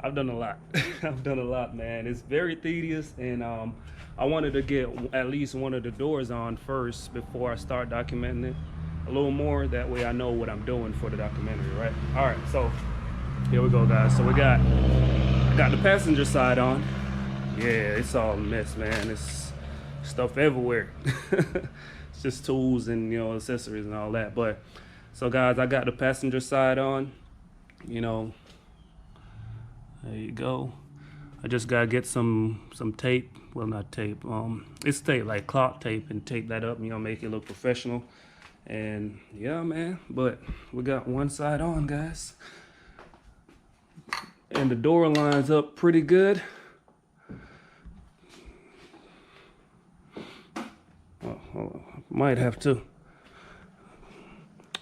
I've done a lot. I've done a lot, man. It's very tedious, and I wanted to get at least one of the doors on first before I start documenting it a little more. That way I know what I'm doing for the documentary, right? All right, so here we go, guys. So I got the passenger side on. Yeah, it's all a mess, man. It's stuff everywhere. It's just tools and, you know, accessories and all that. But so, guys, I got the passenger side on. You know, there you go. I just gotta get some tape. Well, not tape. It's tape, like cloth tape, and tape that up. You know, make it look professional. And yeah, man. But we got one side on, guys, and the door lines up pretty good. Oh, hold on. Might have to.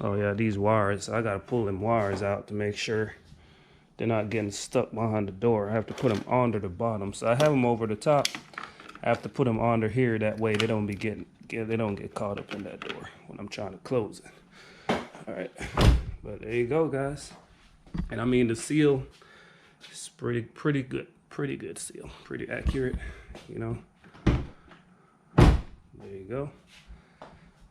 Oh yeah, these wires. I gotta pull them wires out to make sure they're not getting stuck behind the door. I have to put them under the bottom. So I have them over the top. I have to put them under here. That way they don't get caught up in that door when I'm trying to close it. All right, but there you go, guys. And I mean, the seal is pretty good seal, pretty accurate, you know. There you go.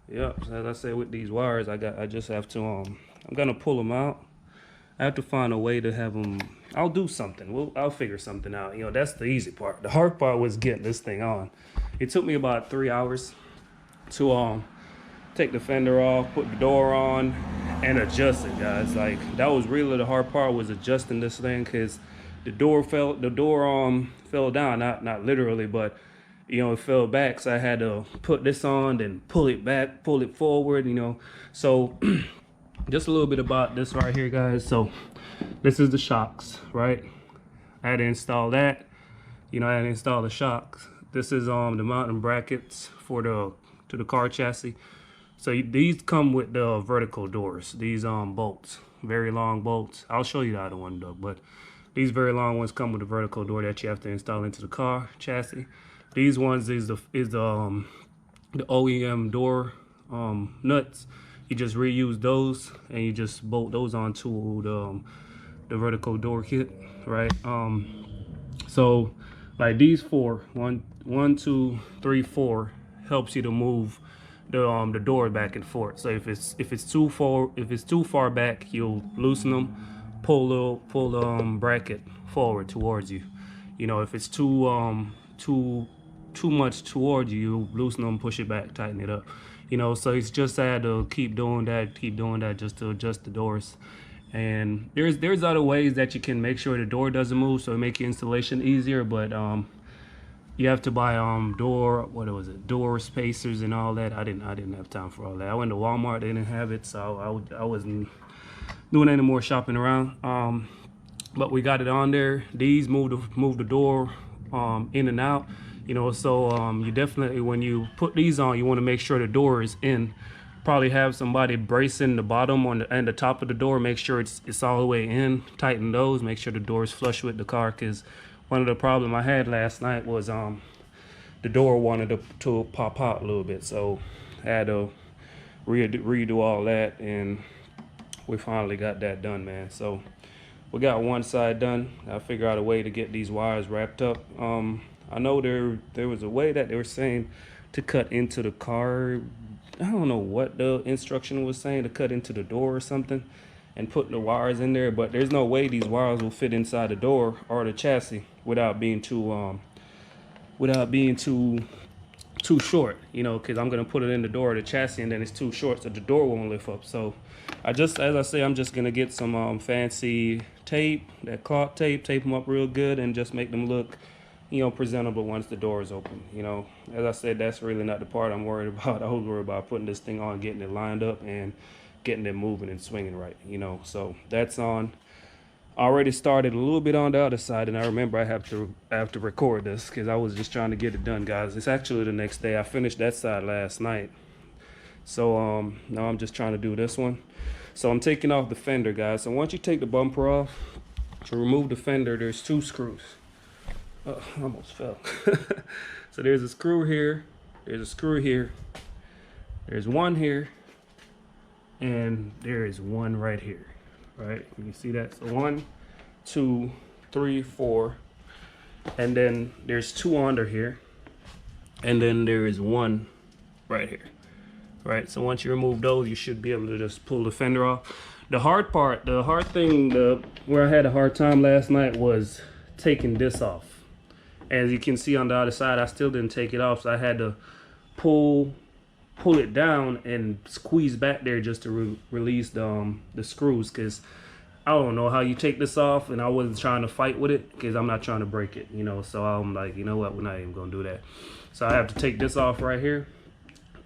Yep. So as I said, with these wires, I just have to I'm gonna pull them out. I have to find a way to have them. I'll do something. I'll figure something out. You know, that's the easy part. The hard part was getting this thing on. It took me about 3 hours to take the fender off, put the door on, and adjust it, guys. Like, that was really the hard part, was adjusting this thing, because the door fell down, not literally, but you know, it fell back. So I had to put this on, then pull it back, pull it forward, you know. So just a little bit about this right here, guys. So this is the shocks, right? I had to install that. You know, I had to install the shocks. This is the mounting brackets for to the car chassis. So these come with the vertical doors. These bolts, very long bolts. I'll show you the other one though, but these very long ones come with a vertical door that you have to install into the car chassis. These ones is the OEM door nuts. You just reuse those and you just bolt those onto the vertical door kit, right? So like these one, two, three, four helps you to move the door back and forth. So if it's too far back, you'll loosen them, pull the bracket forward towards you. You know, if it's too much towards you, you loosen them, push it back, tighten it up. You know, so it's just I had to keep doing that just to adjust the doors. And there's other ways that you can make sure the door doesn't move, so it make your installation easier. But you have to buy door spacers and all that. I didn't have time for all that. I went to Walmart, they didn't have it, so I wasn't doing any more shopping around. But we got it on there. These move the door in and out. You know, so you definitely, when you put these on, you want to make sure the door is in. Probably have somebody bracing the bottom and the top of the door. Make sure it's all the way in. Tighten those. Make sure the door is flush with the car. Because one of the problems I had last night was the door wanted to pop out a little bit. So I had to redo all that, and we finally got that done, man. So we got one side done. I figure out a way to get these wires wrapped up. I know there was a way that they were saying to cut into the car. I don't know what the instruction was saying, to cut into the door or something and put the wires in there, but there's no way these wires will fit inside the door or the chassis without being too short, you know, because I'm gonna put it in the door of the chassis and then it's too short, so the door won't lift up. So as I say, I'm just gonna get some fancy tape, that cloth tape them up real good, and just make them look, you know, presentable once the door is open. You know, as I said, that's really not the part I'm worried about. I was worried about putting this thing on, getting it lined up, and getting it moving and swinging right, you know. So that's on. I already started a little bit on the other side, and I remember I have to record this because I was just trying to get it done, guys. It's actually the next day. I finished that side last night. So now I'm just trying to do this one. So I'm taking off the fender, guys. So once you take the bumper off, to remove the fender, there's 2 screws. Oh, I almost fell. So there's a screw here, there's a screw here, there's one here, and there is one right here, right? You can see that. So 1, 2, 3, 4, and then there's 2 under here, and then there is 1 right here. Right, so once you remove those, you should be able to just pull the fender off. The hard thing, where I had a hard time last night was taking this off. As you can see on the other side, I still didn't take it off, so I had to pull it down and squeeze back there just to release the screws, because I don't know how you take this off, and I wasn't trying to fight with it because I'm not trying to break it, you know. So I'm like, you know what, we're not even gonna do that. So I have to take this off right here,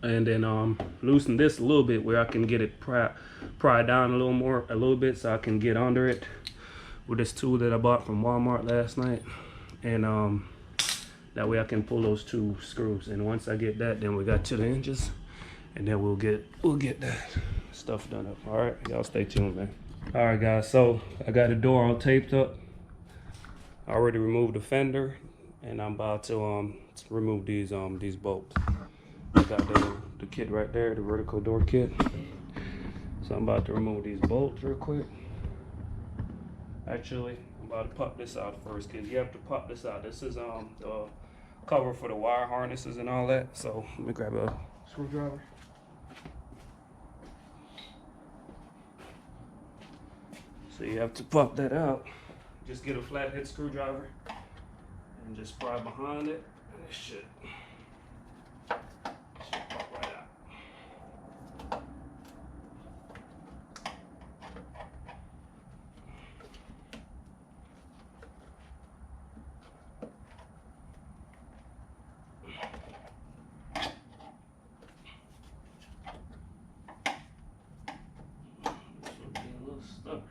and then loosen this a little bit where I can get it pried down a little bit, so I can get under it with this tool that I bought from Walmart last night, and that way I can pull those 2 screws. And once I get that, then we got to the hinges, and then we'll get that stuff done up. All right, y'all stay tuned, man. All right, guys, so I got the door all taped up. I already removed the fender, and I'm about to remove these bolts. I got the kit right there, the vertical door kit. So I'm about to remove these bolts real quick. Actually, I'm about to pop this out first, because you have to pop this out. This is the cover for the wire harnesses and all that. So let me grab a screwdriver. So you have to pop that out. Just get a flathead screwdriver and just pry behind it, and it should pop right out. This will be a little stuck.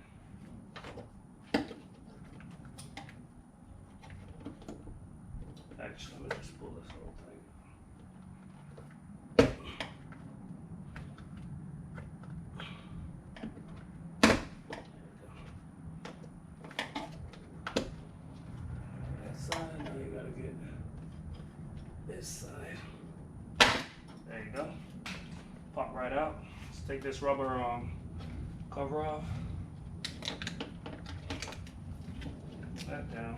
Actually, let me just pull this whole thing. That side, now you gotta get this side. There you go. Pop right out. Let's take this rubber cover off. That down.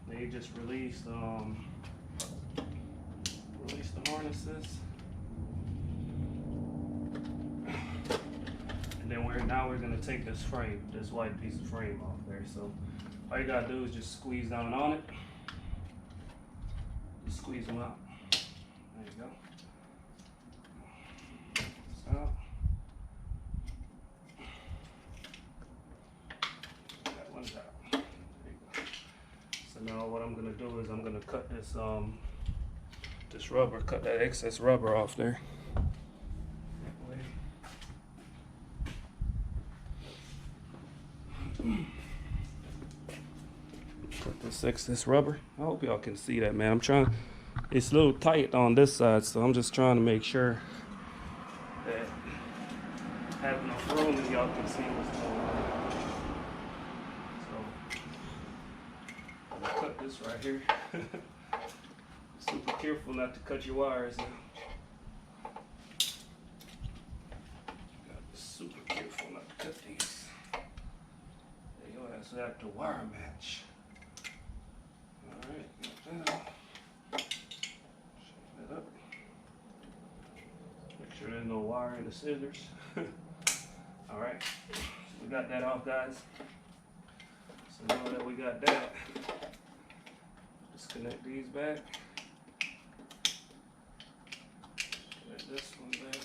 Then you just release the harnesses, and then now we're gonna take this white piece of frame off there. So all you gotta do is just squeeze down on it. Just squeeze them out. There you go. So that one's out. There you go. So now what I'm gonna do is I'm gonna cut this rubber, cut that excess rubber off there. Cut this excess rubber. I hope y'all can see that, man. It's a little tight on this side, so I'm just trying to make sure that I have enough room and y'all can see what's going on. So I'm gonna cut this right here. Super careful not to cut your wires now. Gotta be super careful not to cut these. There you go, that's that to wire match. Alright, get that. Shake that up. Make sure there's no wire in the scissors. Alright, so we got that off, guys. So now that we got that, disconnect these back. This one back.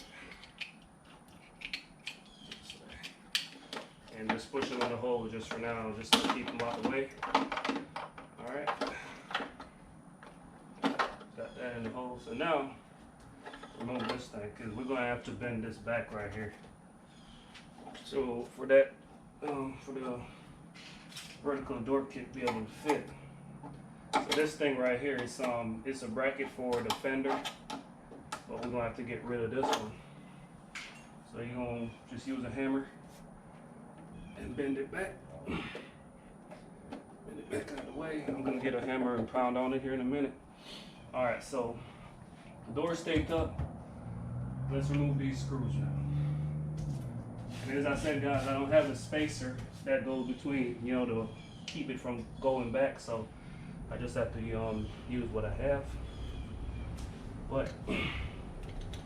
And just push them in the hole just for now, just to keep them out the way. Alright. Got that in the hole. So now, remove this thing, because we're going to have to bend this back right here. So for that, for the vertical door kit to be able to fit. So this thing right here is it's a bracket for the fender. But we're gonna have to get rid of this one. So you're gonna just use a hammer and bend it back. Bend it back out of the way. I'm gonna get a hammer and pound on it here in a minute. All right, so the door's taped up. Let's remove these screws now. And as I said, guys, I don't have a spacer that goes between, you know, the keep it from going back, so I just have to use what I have. But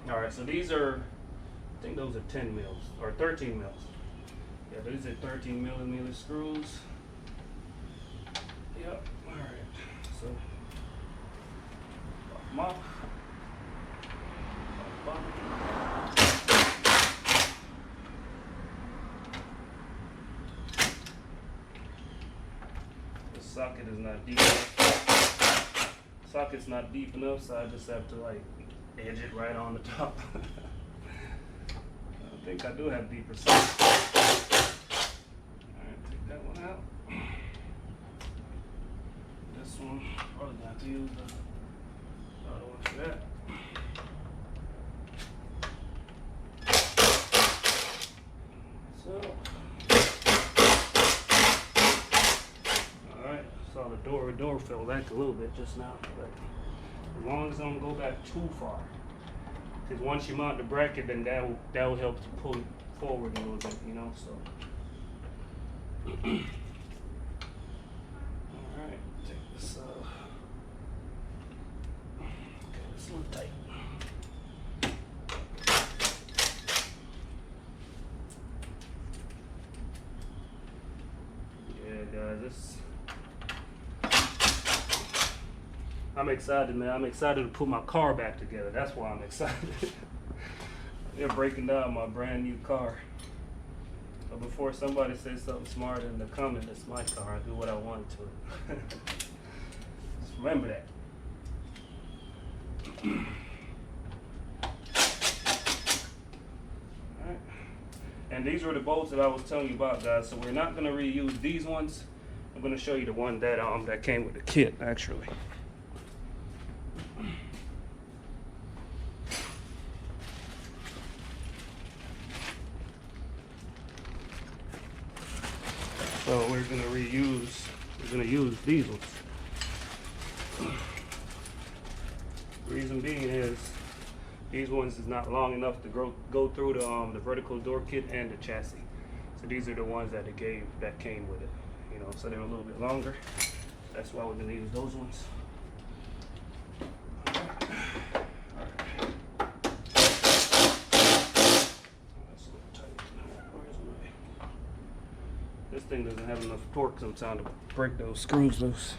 all right, so these are, I think those are 10 mils or 13 mils. Yeah, these are 13 millimeter screws. Yep. All right. So mop. The socket is not deep enough. Socket's not deep enough, so I just have to like edge it right on the top. I think I do have deeper sockets. Alright, take that one out. This one, probably gonna have to use the other one for that. So, alright, saw the door fell back a little bit just now, but as long as I don't go back too far. Because once you mount the bracket, then that will help to pull it forward a little bit, you know. So, all right, take this. Okay, it's a little tight. Yeah, guys, I'm excited, man. I'm excited to put my car back together. That's why I'm excited. They're breaking down my brand new car. But before somebody says something smart in the comment, it's my car. I do what I want to it. Just remember that. Alright. And these were the bolts that I was telling you about, guys. So we're not going to reuse these ones. I'm going to show you the one that came with the kit, actually. So we're gonna use these ones. Reason being is these ones is not long enough to go through the vertical door kit and the chassis. So these are the ones that came with it. You know, so they're a little bit longer. That's why we're gonna use those ones. This thing doesn't have enough torque sometimes to break those screws loose.